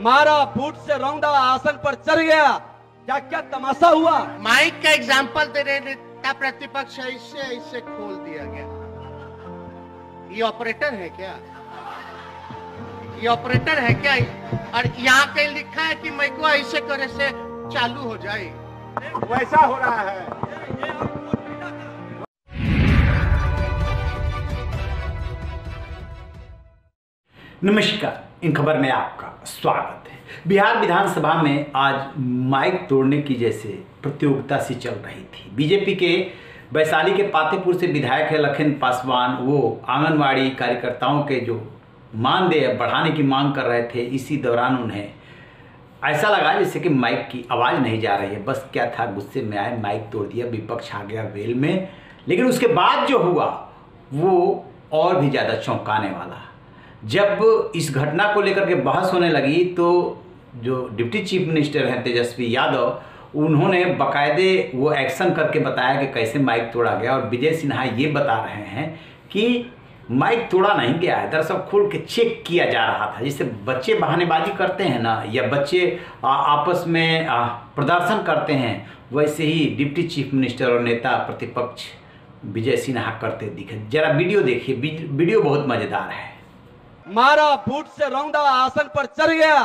मारा, बूट से रौंदा, आसन पर चढ़ गया। क्या क्या तमाशा हुआ। माइक का एग्जाम्पल दे रहे नेता प्रतिपक्ष ऐसे ऐसे खोल दिया गया। ये ऑपरेटर है क्या? ये ऑपरेटर है क्या? और यहाँ कहीं लिखा है कि मैं को ऐसे करे से चालू हो जाए। वैसा हो रहा है। नमस्कार, इन खबर में आपका स्वागत है। बिहार विधानसभा में आज माइक तोड़ने की जैसे प्रतियोगिता सी चल रही थी। बीजेपी के वैशाली के पातेपुर से विधायक है लखन पासवान, वो आंगनवाड़ी कार्यकर्ताओं के जो मानदेय बढ़ाने की मांग कर रहे थे। इसी दौरान उन्हें ऐसा लगा जैसे कि माइक की आवाज़ नहीं जा रही है। बस क्या था, गुस्से में आए, माइक तोड़ दिया, विपक्ष आ गया वेल में। लेकिन उसके बाद जो हुआ वो और भी ज़्यादा चौंकाने वाला। जब इस घटना को लेकर के बहस होने लगी तो जो डिप्टी चीफ मिनिस्टर हैं तेजस्वी यादव, उन्होंने बाकायदे वो एक्शन करके बताया कि कैसे माइक तोड़ा गया। और विजय सिन्हा ये बता रहे हैं कि माइक तोड़ा नहीं गया है, दरअसल खोल के चेक किया जा रहा था। जैसे बच्चे बहानेबाजी करते हैं ना, या बच्चे आपस में प्रदर्शन करते हैं, वैसे ही डिप्टी चीफ मिनिस्टर और नेता प्रतिपक्ष विजय सिन्हा करते दिखे। जरा वीडियो देखिए, वीडियो बहुत मज़ेदार है। मारा, बूट से रौंदा, आसन पर चढ़ गया।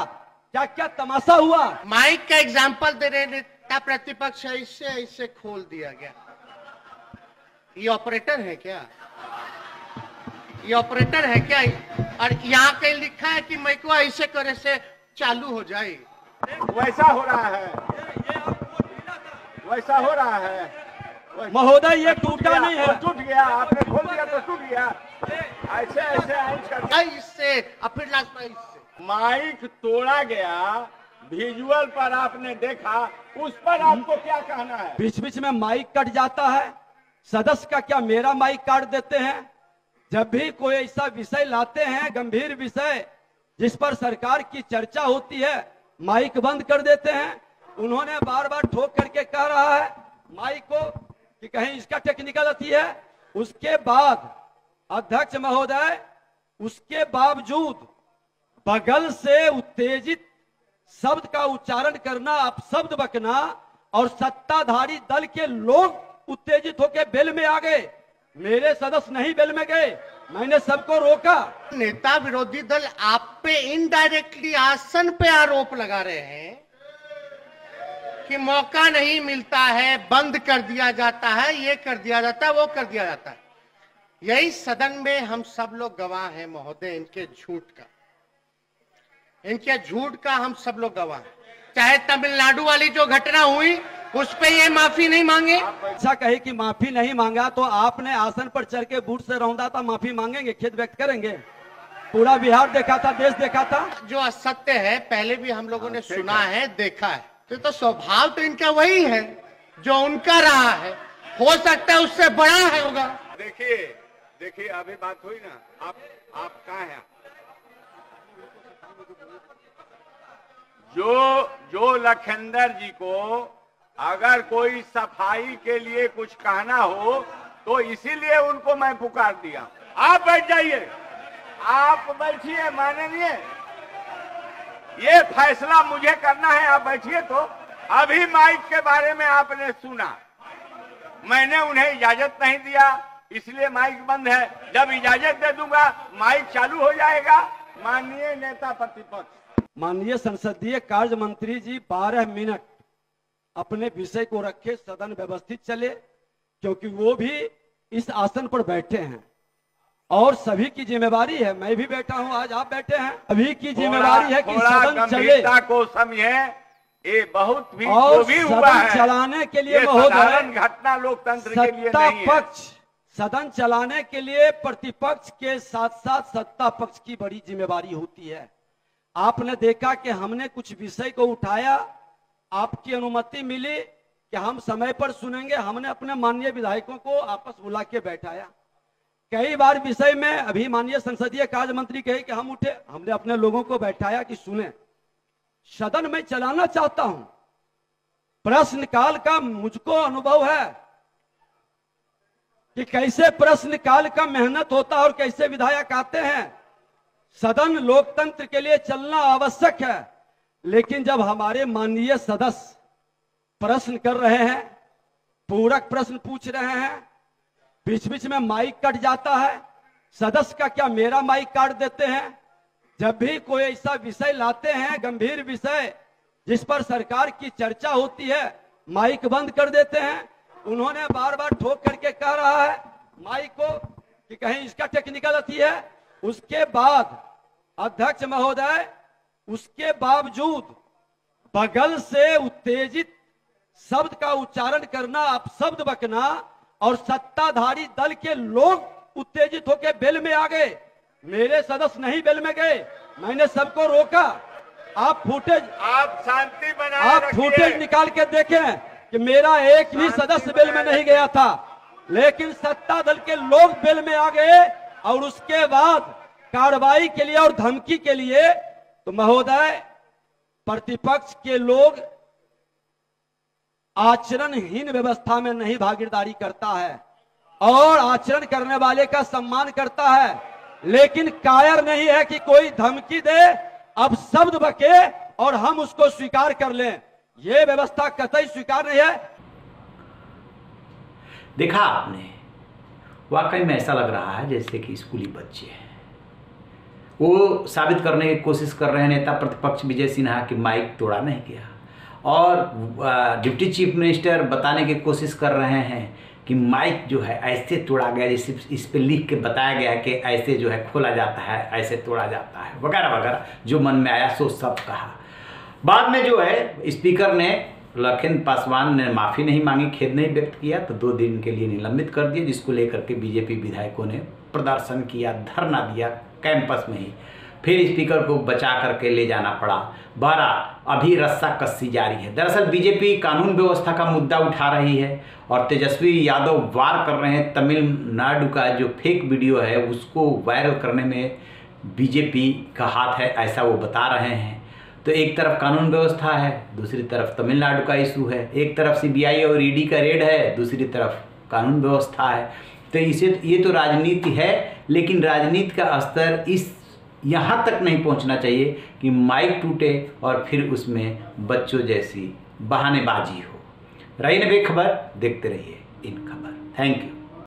क्या क्या तमाशा हुआ। माइक का एग्जाम्पल दे रहे नेता प्रतिपक्ष ऐसे ऐसे खोल दिया गया। ये ऑपरेटर है क्या? ये ऑपरेटर है क्या? और यहाँ कहीं लिखा है कि मैं को ऐसे करे से चालू हो जाए। वैसा हो रहा है। वैसा हो रहा है महोदय, ये टूटा नहीं है। टूट गया, आपने खोल दिया तो टूट गया। ऐसे ऐसे इससे फिर लास्ट में इससे माइक तोड़ा गया। विजुअल पर आपने देखा, उस पर आपको क्या कहना है? बीच बीच में माइक कट जाता है। सदस्य का क्या मेरा माइक काट देते हैं? जब भी कोई ऐसा विषय लाते हैं, गंभीर विषय जिस पर सरकार की चर्चा होती है, माइक बंद कर देते हैं। उन्होंने बार बार ठोक करके कह रहा है माइक को कि कहीं इसका टेक्निकल अथी है। उसके बाद अध्यक्ष महोदय, उसके बावजूद बगल से उत्तेजित शब्द का उच्चारण करना, अपशब्द बकना, और सत्ताधारी दल के लोग उत्तेजित होकर बेल में आ गए। मेरे सदस्य नहीं बेल में गए, मैंने सबको रोका। नेता विरोधी दल आप पे इनडायरेक्टली आसन पे आरोप लगा रहे हैं कि मौका नहीं मिलता है, बंद कर दिया जाता है, ये कर दिया जाता है, वो कर दिया जाता है। यही सदन में हम सब लोग गवाह हैं महोदय, इनके झूठ का, इनके झूठ का हम सब लोग गवाह हैं। चाहे तमिलनाडु वाली जो घटना हुई उस पे ये माफी नहीं मांगे। अच्छा कहे कि माफी नहीं मांगा तो आपने आसन पर चढ़ के बूट से रौंदा था, माफी मांगेंगे, खेद व्यक्त करेंगे? पूरा बिहार देखा था, देश देखा था। जो असत्य है पहले भी हम लोगों ने सुना है, देखा है। तो स्वभाव तो इनका वही है जो उनका रहा है। हो सकता है उससे बड़ा है होगा। देखिए अभी बात हुई ना, आप कहाँ हैं? जो लखिंदर जी को अगर कोई सफाई के लिए कुछ कहना हो तो इसीलिए उनको मैं पुकार दिया। आप बैठ जाइए, आप बैठिए माननीय, ये फैसला मुझे करना है, आप बैठिए। तो अभी माइक के बारे में आपने सुना, मैंने उन्हें इजाजत नहीं दिया, इसलिए माइक बंद है। जब इजाजत दे दूंगा माइक चालू हो जाएगा। माननीय नेता प्रतिपक्ष, माननीय संसदीय कार्य मंत्री जी 12 मिनट अपने विषय को रखे, सदन व्यवस्थित चले, क्योंकि वो भी इस आसन पर बैठे हैं और सभी की जिम्मेवारी है। मैं भी बैठा हूं, आज आप बैठे हैं, सभी की जिम्मेवारी है कि सदन चले। को समझे, ये बहुत भी और भी हुआ है चलाने के लिए महोदय, घटना लोकतंत्र के लिए नहीं है। सदन चलाने के लिए प्रतिपक्ष के साथ साथ सत्ता पक्ष की बड़ी जिम्मेवारी होती है। आपने देखा कि हमने कुछ विषय को उठाया, आपकी अनुमति मिली कि हम समय पर सुनेंगे, हमने अपने माननीय विधायकों को आपस बुला के बैठाया। कई बार विषय में अभी माननीय संसदीय कार्य मंत्री कहे कि हम उठे, हमने अपने लोगों को बैठाया कि सुने। सदन में चलाना चाहता हूं, प्रश्नकाल का मुझको अनुभव है कि कैसे प्रश्नकाल का मेहनत होता है और कैसे विधायक आते हैं। सदन लोकतंत्र के लिए चलना आवश्यक है। लेकिन जब हमारे माननीय सदस्य प्रश्न कर रहे हैं, पूरक प्रश्न पूछ रहे हैं, बीच बीच में माइक कट जाता है। सदस्य का क्या मेरा माइक काट देते हैं। जब भी कोई ऐसा विषय लाते हैं, गंभीर विषय जिस पर सरकार की चर्चा होती है, माइक बंद कर देते हैं। उन्होंने बार बार ठोक करके कह रहा है माइक को कि कहीं इसका टेक्निकल अति है। उसके बाद अध्यक्ष महोदय, उसके बावजूद बगल से उत्तेजित शब्द का उच्चारण करना, अपशब्द बकना, और सत्ताधारी दल के लोग उत्तेजित होकर बेल में आ गए। मेरे सदस्य नहीं बेल में गए, मैंने सबको रोका। आप शांति बनाए आप रखिए। फुटेज निकाल के देखें कि मेरा एक भी सदस्य बेल में नहीं गया था, लेकिन सत्ता दल के लोग बेल में आ गए। और उसके बाद कार्रवाई के लिए और धमकी के लिए तो महोदय, प्रतिपक्ष के लोग आचरणहीन व्यवस्था में नहीं भागीदारी करता है और आचरण करने वाले का सम्मान करता है, लेकिन कायर नहीं है कि कोई धमकी दे, अब शब्द बके और हम उसको स्वीकार कर लें। यह व्यवस्था कतई स्वीकार नहीं है। देखा आपने, वाकई में ऐसा लग रहा है जैसे कि स्कूली बच्चे हैं। वो साबित करने की कोशिश कर रहे हैं नेता प्रतिपक्ष विजय सिन्हा कि माइक तोड़ा नहीं गया, और डिप्टी चीफ मिनिस्टर बताने की कोशिश कर रहे हैं कि माइक जो है ऐसे तोड़ा गया, जैसे इस पे लिख के बताया गया कि ऐसे जो है खोला जाता है, ऐसे तोड़ा जाता है, वगैरह वगैरह, जो मन में आया सो सब कहा। बाद में जो है स्पीकर ने, लखन पासवान ने माफ़ी नहीं मांगी, खेद नहीं व्यक्त किया, तो 2 दिन के लिए निलंबित कर दिया, जिसको लेकर के बीजेपी विधायकों ने प्रदर्शन किया, धरना दिया कैंपस में ही। फिर स्पीकर को बचा करके ले जाना पड़ा। बहरहाल अभी रस्सा कस्सी जारी है। दरअसल बीजेपी कानून व्यवस्था का मुद्दा उठा रही है और तेजस्वी यादव वार कर रहे हैं। तमिलनाडु का जो फेक वीडियो है उसको वायरल करने में बीजेपी का हाथ है, ऐसा वो बता रहे हैं। तो एक तरफ कानून व्यवस्था है, दूसरी तरफ तमिलनाडु का इशू है। एक तरफ सीबीआई और ईडी का रेड है, दूसरी तरफ कानून व्यवस्था है। तो ये तो राजनीति है, लेकिन राजनीति का स्तर इस यहाँ तक नहीं पहुँचना चाहिए कि माइक टूटे और फिर उसमें बच्चों जैसी बहानेबाजी हो। रही न बेखबर, देखते रहिए इन खबर। Thank you.